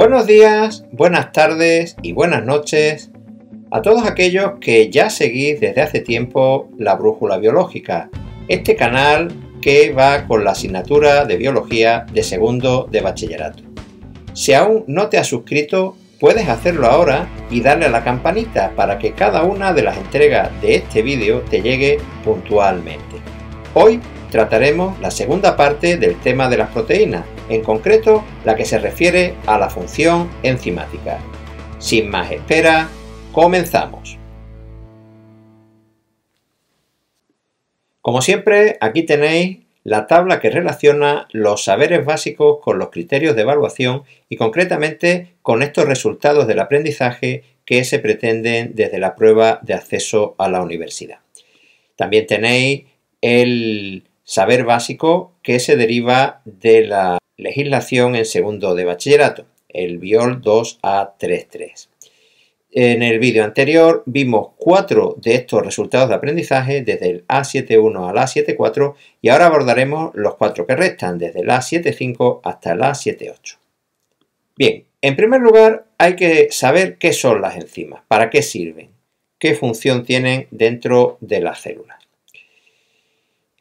Buenos días, buenas tardes y buenas noches a todos aquellos que ya seguís desde hace tiempo la Brújula Biológica, este canal que va con la asignatura de Biología de segundo de bachillerato. Si aún no te has suscrito, puedes hacerlo ahora y darle a la campanita para que cada una de las entregas de este vídeo te llegue puntualmente. Hoy trataremos la segunda parte del tema de las proteínas, en concreto la que se refiere a la función enzimática. Sin más espera, comenzamos. Como siempre, aquí tenéis la tabla que relaciona los saberes básicos con los criterios de evaluación y concretamente con estos resultados del aprendizaje que se pretenden desde la prueba de acceso a la universidad. También tenéis el saber básico que se deriva de la legislación en segundo de bachillerato, el BIOL 2A33. En el vídeo anterior vimos 4 de estos resultados de aprendizaje desde el A71 al A74 y ahora abordaremos los 4 que restan desde el A75 hasta el A78. Bien, en primer lugar hay que saber qué son las enzimas, para qué sirven, qué función tienen dentro de las células.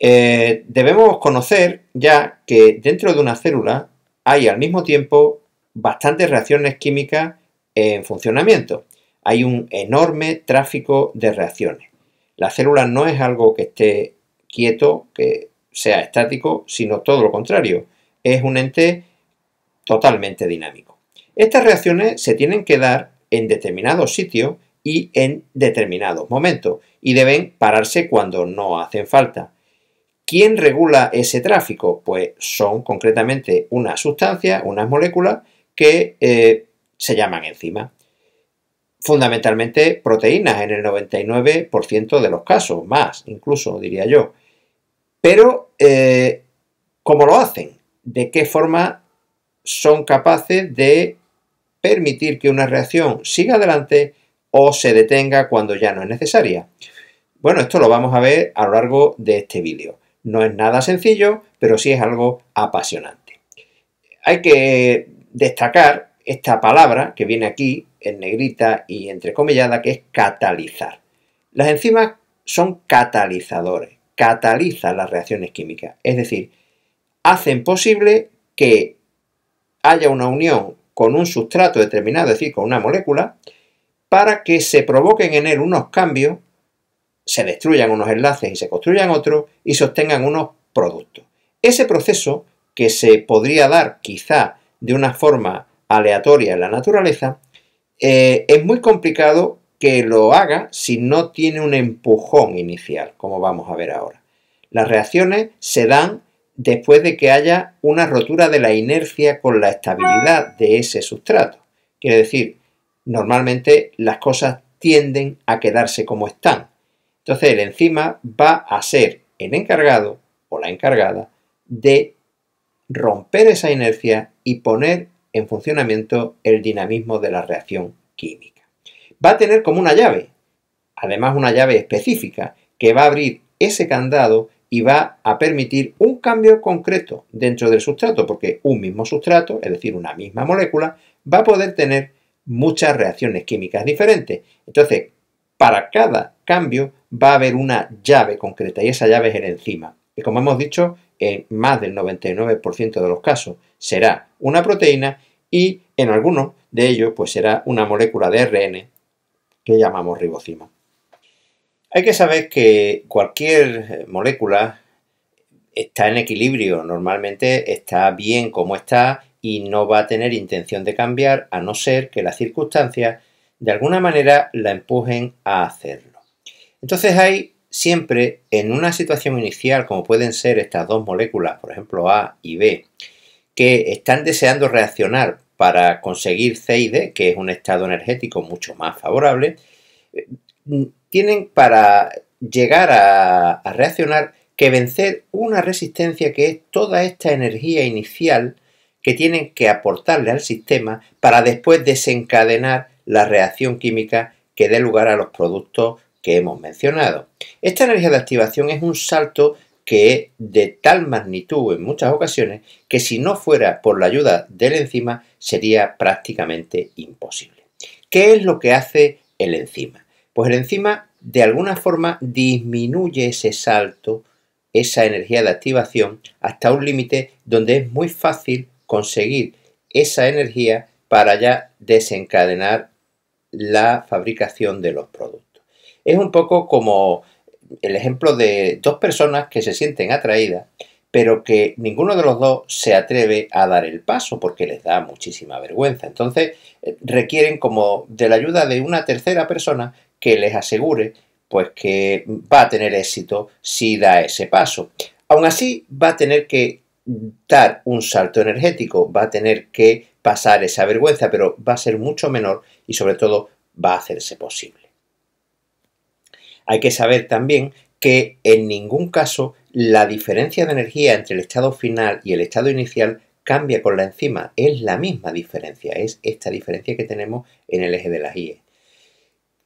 Debemos conocer ya que dentro de una célula hay al mismo tiempo bastantes reacciones químicas en funcionamiento. Hay un enorme tráfico de reacciones. La célula no es algo que esté quieto, que sea estático, sino todo lo contrario. Es un ente totalmente dinámico. Estas reacciones se tienen que dar en determinados sitios y en determinados momentos y deben pararse cuando no hacen falta. ¿Quién regula ese tráfico? Pues son concretamente unas sustancias, unas moléculas que se llaman enzimas. Fundamentalmente proteínas en el 99% de los casos, más incluso diría yo. Pero, ¿cómo lo hacen? ¿De qué forma son capaces de permitir que una reacción siga adelante o se detenga cuando ya no es necesaria? Bueno, esto lo vamos a ver a lo largo de este vídeo. No es nada sencillo, pero sí es algo apasionante. Hay que destacar esta palabra que viene aquí en negrita y entrecomillada, que es catalizar. Las enzimas son catalizadores, catalizan las reacciones químicas, es decir, hacen posible que haya una unión con un sustrato determinado, es decir, con una molécula, para que se provoquen en él unos cambios, se destruyan unos enlaces y se construyan otros y se obtengan unos productos. Ese proceso, que se podría dar quizá de una forma aleatoria en la naturaleza, es muy complicado que lo haga si no tiene un empujón inicial, como vamos a ver ahora. Las reacciones se dan después de que haya una rotura de la inercia con la estabilidad de ese sustrato. Quiere decir, normalmente las cosas tienden a quedarse como están. Entonces el enzima va a ser el encargado o la encargada de romper esa inercia y poner en funcionamiento el dinamismo de la reacción química. Va a tener como una llave, además una llave específica, que va a abrir ese candado y va a permitir un cambio concreto dentro del sustrato, porque un mismo sustrato, es decir, una misma molécula, va a poder tener muchas reacciones químicas diferentes. Entonces, para cada cambio va a haber una llave concreta y esa llave es el enzima. Y como hemos dicho, en más del 99% de los casos será una proteína y en algunos de ellos pues será una molécula de ARN que llamamos ribosima. Hay que saber que cualquier molécula está en equilibrio, normalmente está bien como está y no va a tener intención de cambiar a no ser que las circunstancias de alguna manera la empujen a hacerlo. Entonces hay siempre en una situación inicial, como pueden ser estas dos moléculas, por ejemplo A y B, que están deseando reaccionar para conseguir C y D, que es un estado energético mucho más favorable, tienen para llegar a reaccionar que vencer una resistencia que es toda esta energía inicial que tienen que aportarle al sistema para después desencadenar la reacción química que dé lugar a los productos que hemos mencionado. Esta energía de activación es un salto que es de tal magnitud en muchas ocasiones que si no fuera por la ayuda de la enzima sería prácticamente imposible. ¿Qué es lo que hace el enzima? Pues el enzima de alguna forma disminuye ese salto, esa energía de activación, hasta un límite donde es muy fácil conseguir esa energía para ya desencadenar la fabricación de los productos. Es un poco como el ejemplo de dos personas que se sienten atraídas, pero que ninguno de los dos se atreve a dar el paso porque les da muchísima vergüenza. Entonces requieren como de la ayuda de una tercera persona que les asegure pues que va a tener éxito si da ese paso. Aún así va a tener que dar un salto energético, va a tener que pasar esa vergüenza, pero va a ser mucho menor y sobre todo va a hacerse posible. Hay que saber también que en ningún caso la diferencia de energía entre el estado final y el estado inicial cambia con la enzima, es la misma diferencia, es esta diferencia que tenemos en el eje de las IE.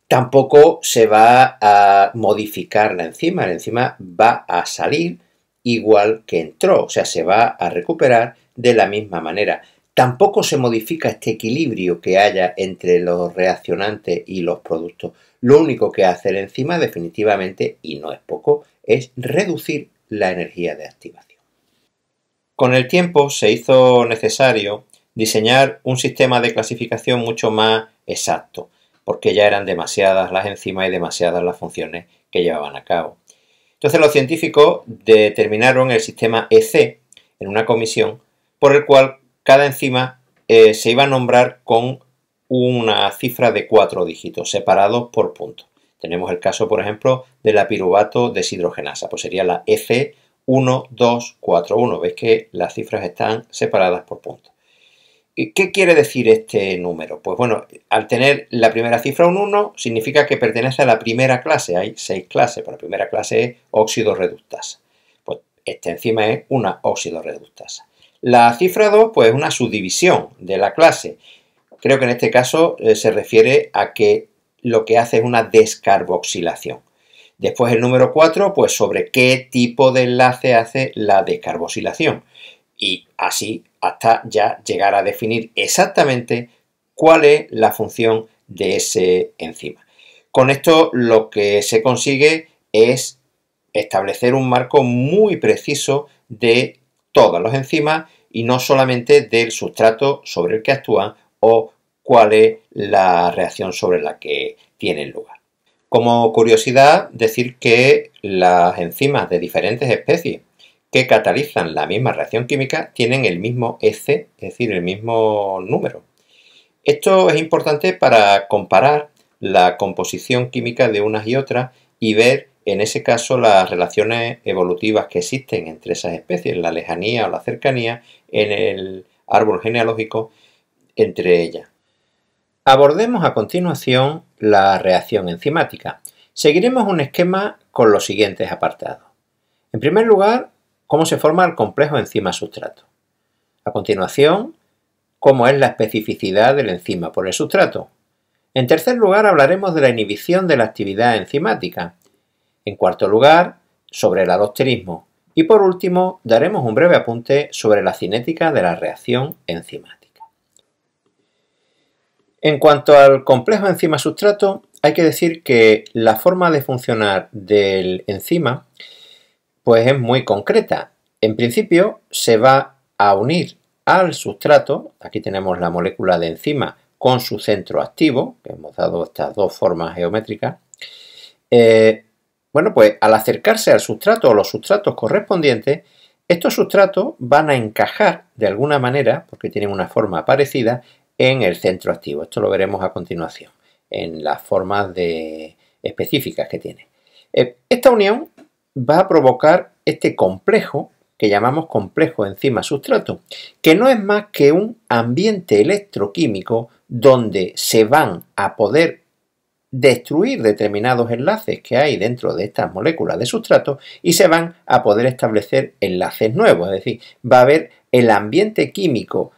Tampoco se va a modificar la enzima va a salir igual que entró, o sea, se va a recuperar de la misma manera. Tampoco se modifica este equilibrio que haya entre los reaccionantes y los productos. Lo único que hace la enzima definitivamente, y no es poco, es reducir la energía de activación. Con el tiempo se hizo necesario diseñar un sistema de clasificación mucho más exacto, porque ya eran demasiadas las enzimas y demasiadas las funciones que llevaban a cabo. Entonces los científicos determinaron el sistema EC en una comisión por el cual cada enzima se iba a nombrar con una cifra de 4 dígitos separados por puntos. Tenemos el caso, por ejemplo, de la piruvato deshidrogenasa, pues sería la EC1241. Veis que las cifras están separadas por puntos. ¿Qué quiere decir este número? Pues bueno, al tener la primera cifra un 1, significa que pertenece a la primera clase. Hay 6 clases, pero la primera clase es óxido reductasa. Pues esta enzima es una óxido reductasa. La cifra 2, pues es una subdivisión de la clase. Creo que en este caso se refiere a que lo que hace es una descarboxilación. Después el número 4, pues sobre qué tipo de enlace hace la descarboxilación. Y así hasta ya llegar a definir exactamente cuál es la función de ese enzima. Con esto lo que se consigue es establecer un marco muy preciso de todas las enzimas y no solamente del sustrato sobre el que actúan o cuál es la reacción sobre la que tienen lugar. Como curiosidad, decir que las enzimas de diferentes especies que catalizan la misma reacción química tienen el mismo EC, es decir, el mismo número. Esto es importante para comparar la composición química de unas y otras y ver en ese caso las relaciones evolutivas que existen entre esas especies, la lejanía o la cercanía en el árbol genealógico entre ellas. Abordemos a continuación la reacción enzimática. Seguiremos un esquema con los siguientes apartados. En primer lugar, cómo se forma el complejo enzima-sustrato. A continuación, cómo es la especificidad del enzima por el sustrato. En tercer lugar, hablaremos de la inhibición de la actividad enzimática. En cuarto lugar, sobre el alosterismo. Y por último, daremos un breve apunte sobre la cinética de la reacción enzimática. En cuanto al complejo enzima-sustrato, hay que decir que la forma de funcionar del enzima pues es muy concreta. En principio se va a unir al sustrato, aquí tenemos la molécula de enzima con su centro activo, que hemos dado estas dos formas geométricas. Bueno, pues al acercarse al sustrato o los sustratos correspondientes, estos sustratos van a encajar de alguna manera, porque tienen una forma parecida, en el centro activo. Esto lo veremos a continuación, en las formas específicas que tiene. Esta unión va a provocar este complejo que llamamos complejo enzima-sustrato, que no es más que un ambiente electroquímico donde se van a poder destruir determinados enlaces que hay dentro de estas moléculas de sustrato y se van a poder establecer enlaces nuevos, es decir, va a haber el ambiente químico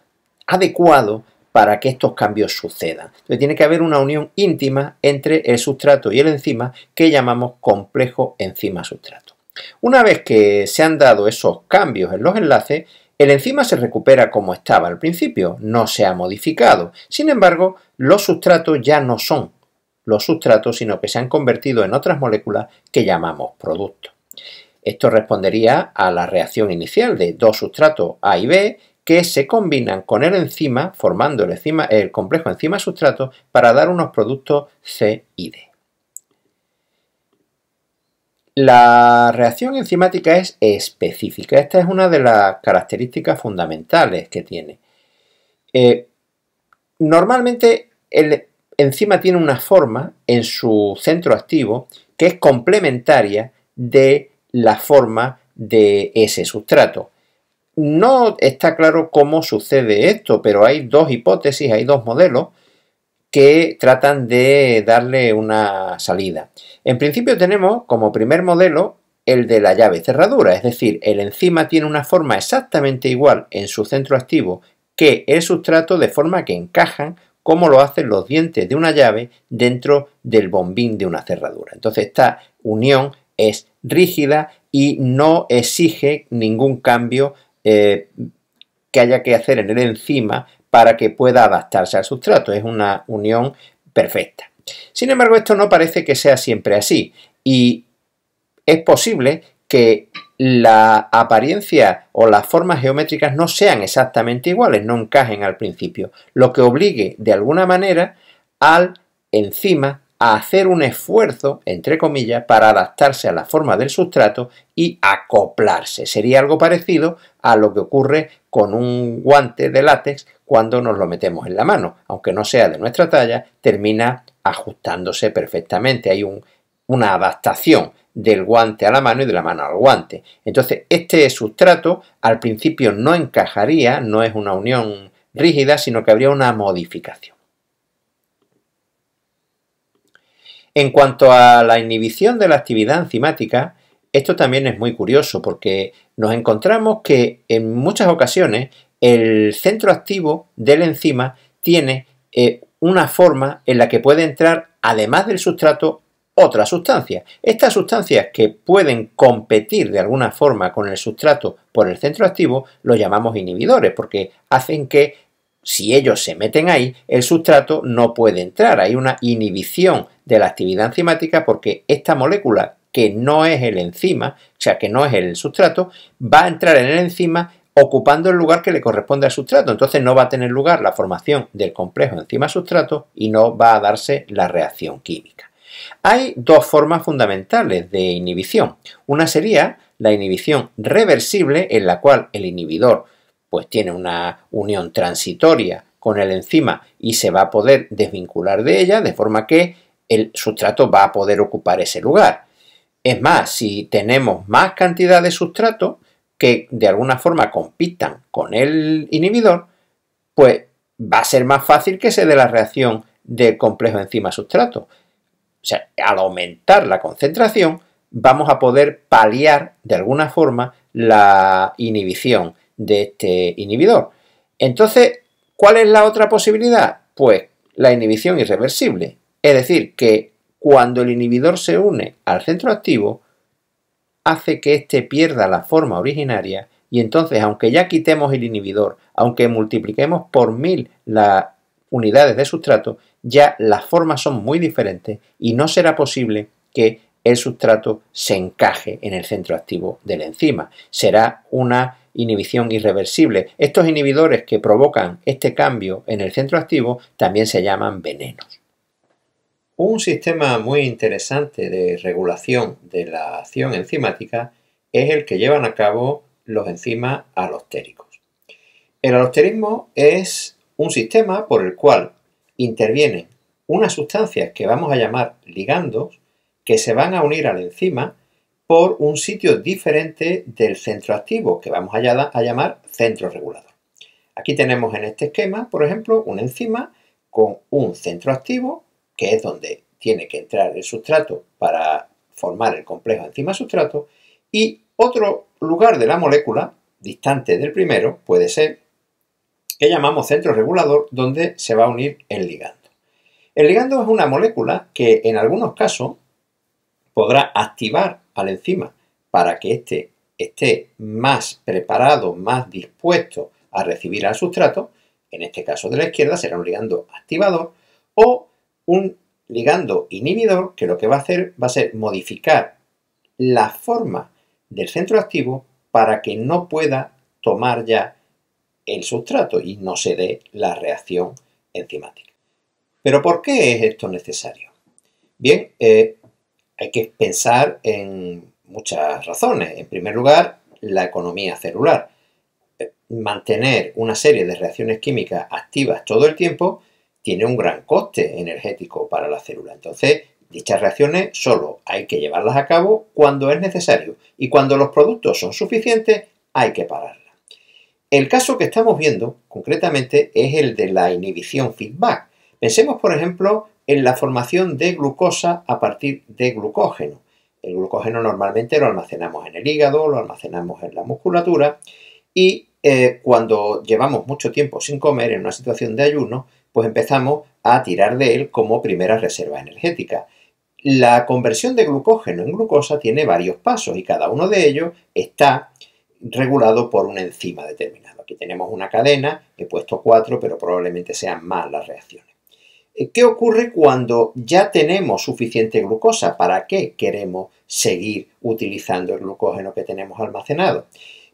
adecuado para que estos cambios sucedan. Entonces tiene que haber una unión íntima entre el sustrato y el enzima que llamamos complejo enzima-sustrato. Una vez que se han dado esos cambios en los enlaces, El enzima se recupera como estaba al principio, no se ha modificado. Sin embargo, los sustratos ya no son los sustratos, sino que se han convertido en otras moléculas que llamamos productos. Esto respondería a la reacción inicial de dos sustratos A y B que se combinan con el enzima, formando el complejo enzima-sustrato para dar unos productos C y D. La reacción enzimática es específica. Esta es una de las características fundamentales que tiene. Normalmente el enzima tiene una forma en su centro activo que es complementaria de la forma de ese sustrato. No está claro cómo sucede esto, pero hay dos hipótesis, hay dos modelos que tratan de darle una salida. En principio tenemos como primer modelo el de la llave cerradura, es decir, el enzima tiene una forma exactamente igual en su centro activo que el sustrato, de forma que encajan como lo hacen los dientes de una llave dentro del bombín de una cerradura. Entonces esta unión es rígida y no exige ningún cambio que haya que hacer en el enzima para que pueda adaptarse al sustrato. Es una unión perfecta. Sin embargo, esto no parece que sea siempre así y es posible que la apariencia o las formas geométricas no sean exactamente iguales, no encajen al principio, lo que obligue de alguna manera al enzima a hacer un esfuerzo, entre comillas, para adaptarse a la forma del sustrato y acoplarse. Sería algo parecido a lo que ocurre con un guante de látex cuando nos lo metemos en la mano. Aunque no sea de nuestra talla, termina ajustándose perfectamente. Hay una adaptación del guante a la mano y de la mano al guante. Entonces, este sustrato al principio no encajaría, no es una unión rígida, sino que habría una modificación. En cuanto a la inhibición de la actividad enzimática, esto también es muy curioso porque nos encontramos que en muchas ocasiones el centro activo del enzima tiene una forma en la que puede entrar, además del sustrato, otras sustancias. Estas sustancias que pueden competir de alguna forma con el sustrato por el centro activo los llamamos inhibidores porque hacen que si ellos se meten ahí, el sustrato no puede entrar. Hay una inhibición de la actividad enzimática porque esta molécula, que no es el enzima, o sea, que no es el sustrato, va a entrar en el enzima ocupando el lugar que le corresponde al sustrato. Entonces no va a tener lugar la formación del complejo enzima-sustrato y no va a darse la reacción química. Hay dos formas fundamentales de inhibición. Una sería la inhibición reversible, en la cual el inhibidor pues tiene una unión transitoria con el enzima y se va a poder desvincular de ella, de forma que el sustrato va a poder ocupar ese lugar. Es más, si tenemos más cantidad de sustrato que de alguna forma compitan con el inhibidor, pues va a ser más fácil que se dé la reacción del complejo enzima-sustrato. O sea, al aumentar la concentración, vamos a poder paliar de alguna forma la inhibición de este inhibidor. Entonces, ¿cuál es la otra posibilidad? Pues la inhibición irreversible. Es decir, que cuando el inhibidor se une al centro activo, hace que éste pierda la forma originaria y entonces, aunque ya quitemos el inhibidor, aunque multipliquemos por 1000 las unidades de sustrato, ya las formas son muy diferentes y no será posible que el sustrato se encaje en el centro activo del enzima. Será una inhibición irreversible. Estos inhibidores que provocan este cambio en el centro activo también se llaman venenos. Un sistema muy interesante de regulación de la acción enzimática es el que llevan a cabo los enzimas alostéricos. El alosterismo es un sistema por el cual intervienen unas sustancias que vamos a llamar ligandos que se van a unir al enzima por un sitio diferente del centro activo que vamos a llamar centro regulador. Aquí tenemos en este esquema, por ejemplo, un enzima con un centro activo que es donde tiene que entrar el sustrato para formar el complejo enzima-sustrato y otro lugar de la molécula, distante del primero, puede ser que llamamos centro regulador, donde se va a unir el ligando. El ligando es una molécula que en algunos casos podrá activar al enzima para que éste esté más preparado, más dispuesto a recibir al sustrato, en este caso de la izquierda será un ligando activador, o un ligando inhibidor que lo que va a hacer va a ser modificar la forma del centro activo para que no pueda tomar ya el sustrato y no se dé la reacción enzimática. ¿Pero por qué es esto necesario? Bien, hay que pensar en muchas razones. En primer lugar, la economía celular. Mantener una serie de reacciones químicas activas todo el tiempo tiene un gran coste energético para la célula. Entonces, dichas reacciones solo hay que llevarlas a cabo cuando es necesario y cuando los productos son suficientes hay que pararlas. El caso que estamos viendo concretamente es el de la inhibición feedback. Pensemos, por ejemplo, en la formación de glucosa a partir de glucógeno. El glucógeno normalmente lo almacenamos en el hígado, lo almacenamos en la musculatura y cuando llevamos mucho tiempo sin comer en una situación de ayuno, pues empezamos a tirar de él como primera reserva energética. La conversión de glucógeno en glucosa tiene varios pasos y cada uno de ellos está regulado por una enzima determinada. Aquí tenemos una cadena, he puesto 4, pero probablemente sean más las reacciones. ¿Qué ocurre cuando ya tenemos suficiente glucosa? ¿Para qué queremos seguir utilizando el glucógeno que tenemos almacenado?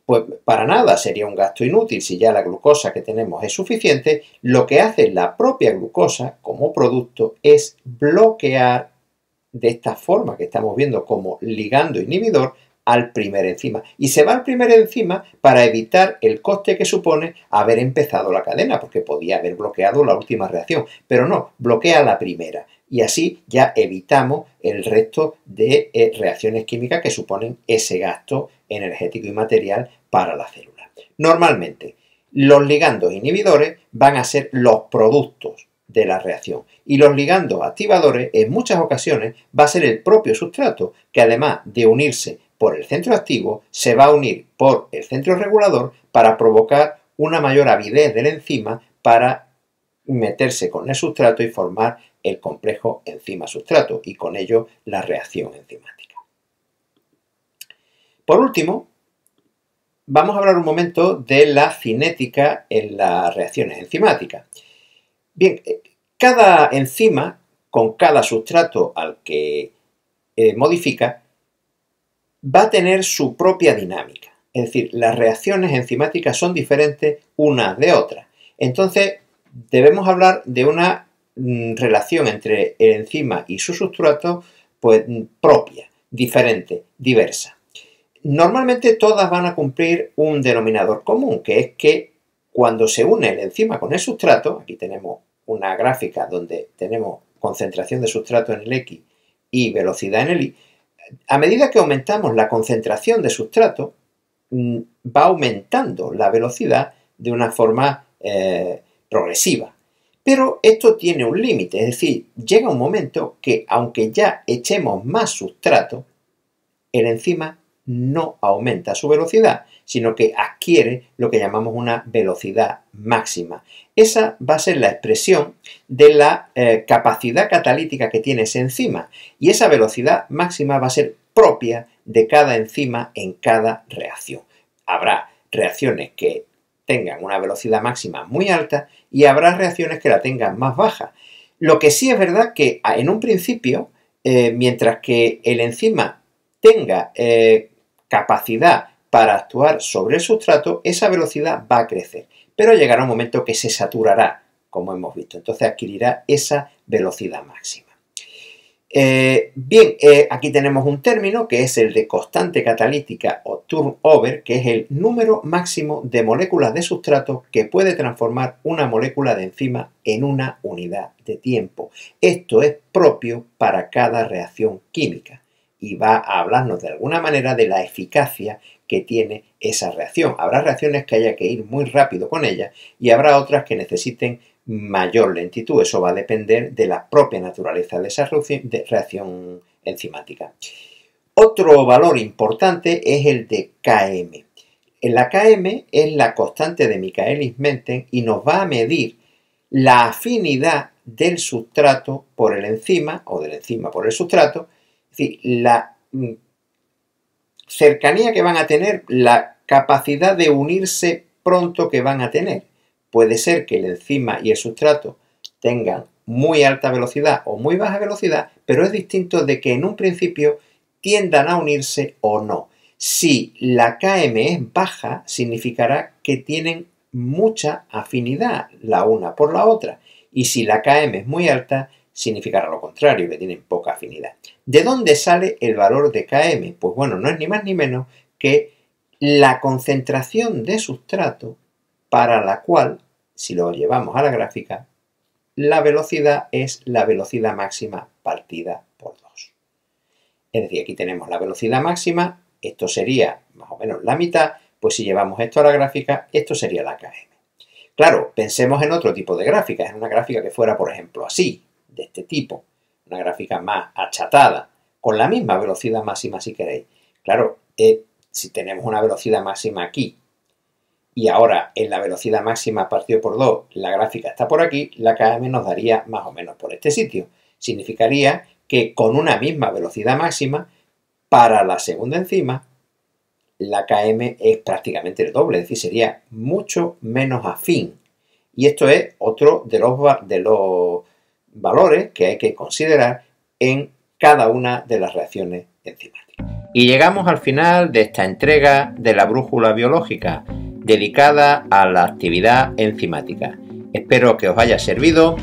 Pues para nada, sería un gasto inútil si ya la glucosa que tenemos es suficiente. Lo que hace la propia glucosa como producto es bloquear de esta forma que estamos viendo como ligando inhibidor al primer enzima. Y se va al primer enzima para evitar el coste que supone haber empezado la cadena, porque podía haber bloqueado la última reacción, pero no, bloquea la primera. Y así ya evitamos el resto de reacciones químicas que suponen ese gasto energético y material para la célula. Normalmente, los ligandos inhibidores van a ser los productos de la reacción y los ligandos activadores en muchas ocasiones va a ser el propio sustrato que además de unirse por el centro activo se va a unir por el centro regulador para provocar una mayor avidez de la enzima para meterse con el sustrato y formar el complejo enzima-sustrato y con ello la reacción enzimática. Por último, vamos a hablar un momento de la cinética en las reacciones enzimáticas. Bien, cada enzima con cada sustrato al que modifica va a tener su propia dinámica. Es decir, las reacciones enzimáticas son diferentes unas de otras. Entonces, debemos hablar de una relación entre el enzima y su sustrato pues, propia, diferente, diversa. Normalmente todas van a cumplir un denominador común, que es que cuando se une el enzima con el sustrato, aquí tenemos una gráfica donde tenemos concentración de sustrato en el X y velocidad en el Y, a medida que aumentamos la concentración de sustrato, va aumentando la velocidad de una forma progresiva. Pero esto tiene un límite, es decir, llega un momento que aunque ya echemos más sustrato, el enzima no aumenta su velocidad, sino que adquiere lo que llamamos una velocidad máxima. Esa va a ser la expresión de la capacidad catalítica que tiene ese enzima y esa velocidad máxima va a ser propia de cada enzima en cada reacción. Habrá reacciones que tengan una velocidad máxima muy alta y habrá reacciones que la tengan más baja. Lo que sí es verdad que en un principio, mientras que el enzima tenga capacidad para actuar sobre el sustrato, esa velocidad va a crecer, pero llegará un momento que se saturará, como hemos visto, entonces adquirirá esa velocidad máxima. Aquí tenemos un término que es el de constante catalítica o turnover, que es el número máximo de moléculas de sustrato que puede transformar una molécula de enzima en una unidad de tiempo. Esto es propio para cada reacción química y va a hablarnos de alguna manera de la eficacia que tiene esa reacción. Habrá reacciones que haya que ir muy rápido con ellas y habrá otras que necesiten mayor lentitud. Eso va a depender de la propia naturaleza de esa reacción enzimática. Otro valor importante es el de Km. La Km es la constante de Michaelis-Menten y nos va a medir la afinidad del sustrato por el enzima o del enzima por el sustrato, es decir, la cercanía que van a tener, la capacidad de unirse pronto que van a tener. Puede ser que el enzima y el sustrato tengan muy alta velocidad o muy baja velocidad, pero es distinto de que en un principio tiendan a unirse o no. Si la Km es baja, significará que tienen mucha afinidad la una por la otra. Y si la Km es muy alta, significará lo contrario, que tienen poca afinidad. ¿De dónde sale el valor de Km? Pues bueno, no es ni más ni menos que la concentración de sustrato para la cual, si lo llevamos a la gráfica, la velocidad es la velocidad máxima partida por 2. Es decir, aquí tenemos la velocidad máxima, esto sería más o menos la mitad, pues si llevamos esto a la gráfica, esto sería la Km. Claro, pensemos en otro tipo de gráfica, en una gráfica que fuera, por ejemplo, así, de este tipo, una gráfica más achatada, con la misma velocidad máxima si queréis. Claro, si tenemos una velocidad máxima aquí y ahora en la velocidad máxima partido por 2 la gráfica está por aquí, la Km nos daría más o menos por este sitio. Significaría que con una misma velocidad máxima, para la segunda enzima, la Km es prácticamente el doble, es decir, sería mucho menos afín. Y esto es otro de los valores que hay que considerar en cada una de las reacciones enzimáticas. Y llegamos al final de esta entrega de la brújula biológica, dedicada a la actividad enzimática. Espero que os haya servido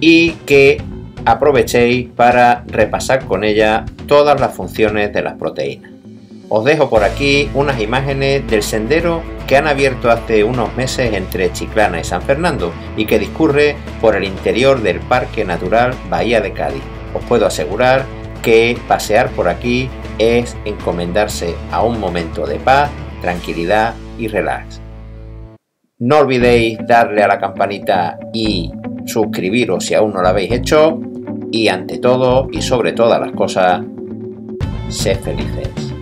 y que aprovechéis para repasar con ella todas las funciones de las proteínas. Os dejo por aquí unas imágenes del sendero que han abierto hace unos meses entre Chiclana y San Fernando y que discurre por el interior del Parque Natural Bahía de Cádiz. Os puedo asegurar que pasear por aquí es encomendarse a un momento de paz, tranquilidad y relax. No olvidéis darle a la campanita y suscribiros si aún no lo habéis hecho. Y ante todo y sobre todas las cosas, sed felices.